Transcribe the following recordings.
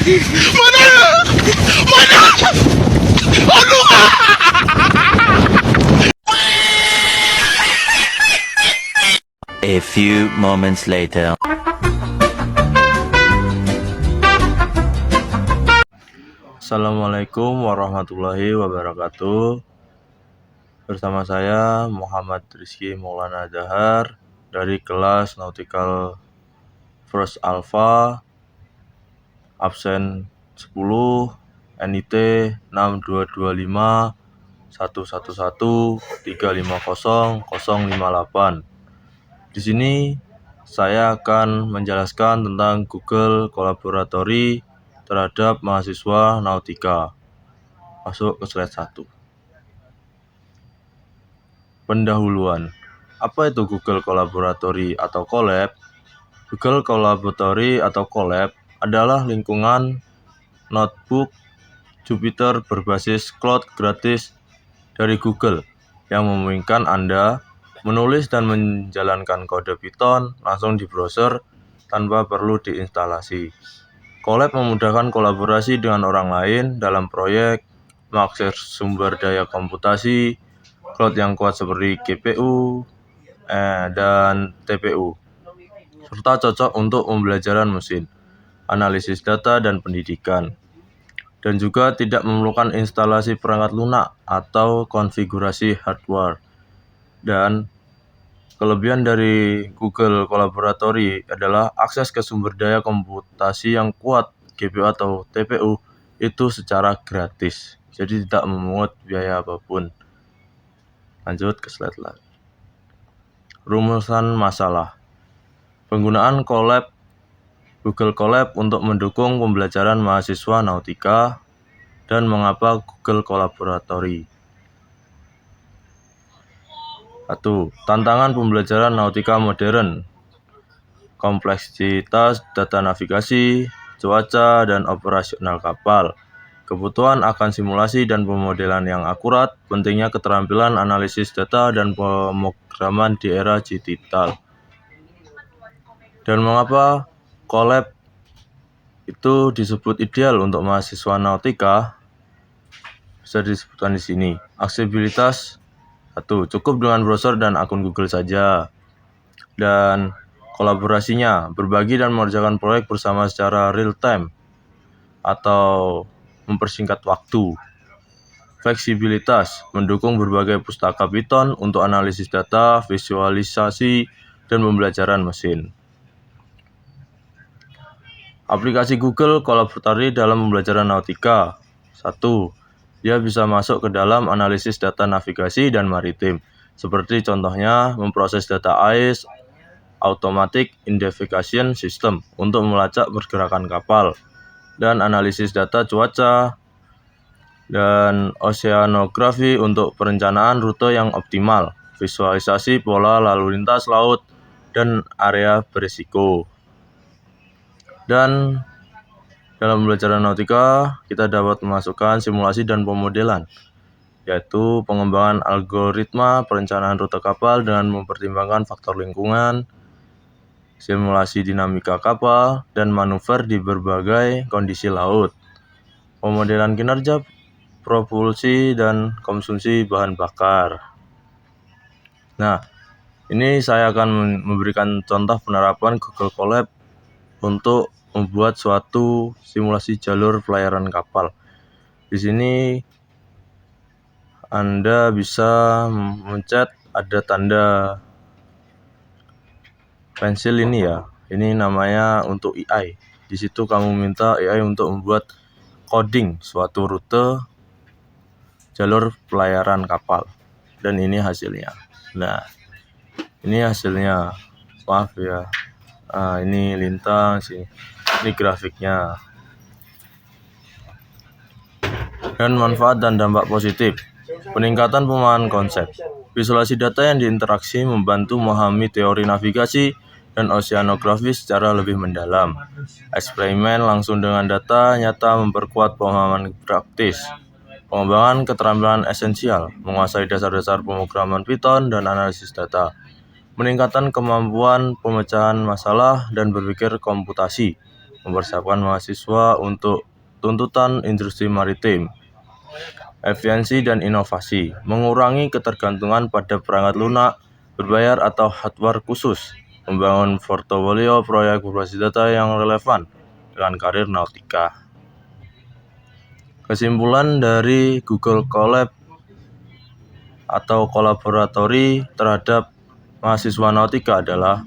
Mana? Mana? Aduh! A few moments later. Assalamualaikum warahmatullahi wabarakatuh. Bersama saya Muhammad Rizky Maulana Dahar dari kelas Nautical First Alpha, absen 10, NIT 6225 111 350 058. Di sini saya akan menjelaskan tentang Google Kolaboratory terhadap mahasiswa Nautika. Masuk ke slide 1. Pendahuluan. Apa itu Google Kolaboratory atau Colab? Google Kolaboratory atau Colab adalah lingkungan notebook Jupyter berbasis cloud gratis dari Google yang memungkinkan Anda menulis dan menjalankan kode Python langsung di browser tanpa perlu diinstalasi. Colab memudahkan kolaborasi dengan orang lain dalam proyek, mengakses sumber daya komputasi, cloud yang kuat seperti GPU dan TPU, serta cocok untuk pembelajaran mesin, analisis data, dan pendidikan. Dan juga tidak memerlukan instalasi perangkat lunak atau konfigurasi hardware. Dan kelebihan dari Google Kolaboratory adalah akses ke sumber daya komputasi yang kuat, GPU atau TPU, itu secara gratis. Jadi tidak memungut biaya apapun. Lanjut ke slide lain. Rumusan masalah. Penggunaan Google Colab untuk mendukung pembelajaran mahasiswa Nautika dan mengapa Google Kolaboratory. 1. Tantangan pembelajaran Nautika modern. Kompleksitas data navigasi, cuaca, dan operasional kapal. Kebutuhan akan simulasi dan pemodelan yang akurat, pentingnya keterampilan analisis data dan pemrograman di era digital. Dan mengapa Colab itu disebut ideal untuk mahasiswa Nautika? Bisa disebutkan di sini. Aksesibilitas. 1. Cukup dengan browser dan akun Google saja. Dan kolaborasinya, berbagi dan mengerjakan proyek bersama secara real time atau mempersingkat waktu. Fleksibilitas, mendukung berbagai pustaka Python untuk analisis data, visualisasi, dan pembelajaran mesin. Aplikasi Google Kolaboratory dalam pembelajaran Nautika. 1. Dia bisa masuk ke dalam analisis data navigasi dan maritim, seperti contohnya memproses data AIS, Automatic Identification System, untuk melacak pergerakan kapal, dan analisis data cuaca, dan oceanografi untuk perencanaan rute yang optimal, visualisasi pola lalu lintas laut, dan area berisiko. Dan dalam pembelajaran Nautika, kita dapat memasukkan simulasi dan pemodelan, yaitu pengembangan algoritma perencanaan rute kapal dengan mempertimbangkan faktor lingkungan, simulasi dinamika kapal, dan manuver di berbagai kondisi laut, pemodelan kinerja, propulsi, dan konsumsi bahan bakar. Nah, ini saya akan memberikan contoh penerapan Google Colab untuk membuat suatu simulasi jalur pelayaran kapal. Di sini Anda bisa mencet ada tanda pensil ini ya. Ini namanya untuk AI. Di situ kamu minta AI untuk membuat coding suatu rute jalur pelayaran kapal. Dan ini hasilnya. Nah, ini hasilnya. Maaf ya. Ini lintang sih. Ini grafiknya. Dan manfaat dan dampak positif. Peningkatan pemahaman konsep. Visualisasi data yang diinteraksi membantu memahami teori navigasi dan oceanografi secara lebih mendalam. Eksperimen langsung dengan data nyata memperkuat pemahaman praktis. Pengembangan keterampilan esensial, menguasai dasar-dasar pemrograman Python dan analisis data. Meningkatkan kemampuan pemecahan masalah dan berpikir komputasi. mempersiapkan mahasiswa untuk tuntutan industri maritim, efisiensi dan inovasi, mengurangi ketergantungan pada perangkat lunak, berbayar atau hardware khusus, membangun portofolio proyek berbasis data yang relevan dengan karir nautika. Kesimpulan dari Google Colab atau kolaboratori terhadap mahasiswa nautika adalah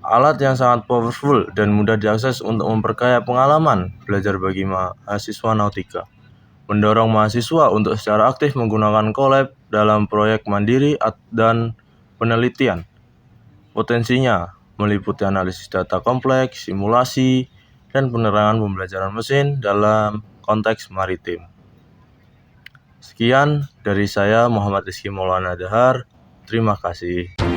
alat yang sangat powerful dan mudah diakses untuk memperkaya pengalaman belajar bagi mahasiswa nautika. Mendorong mahasiswa untuk secara aktif menggunakan Colab dalam proyek mandiri dan penelitian. Potensinya meliputi analisis data kompleks, simulasi, dan penerangan pembelajaran mesin dalam konteks maritim. Sekian dari saya, Muhammad Rizky Maulana Dahar. Terima kasih.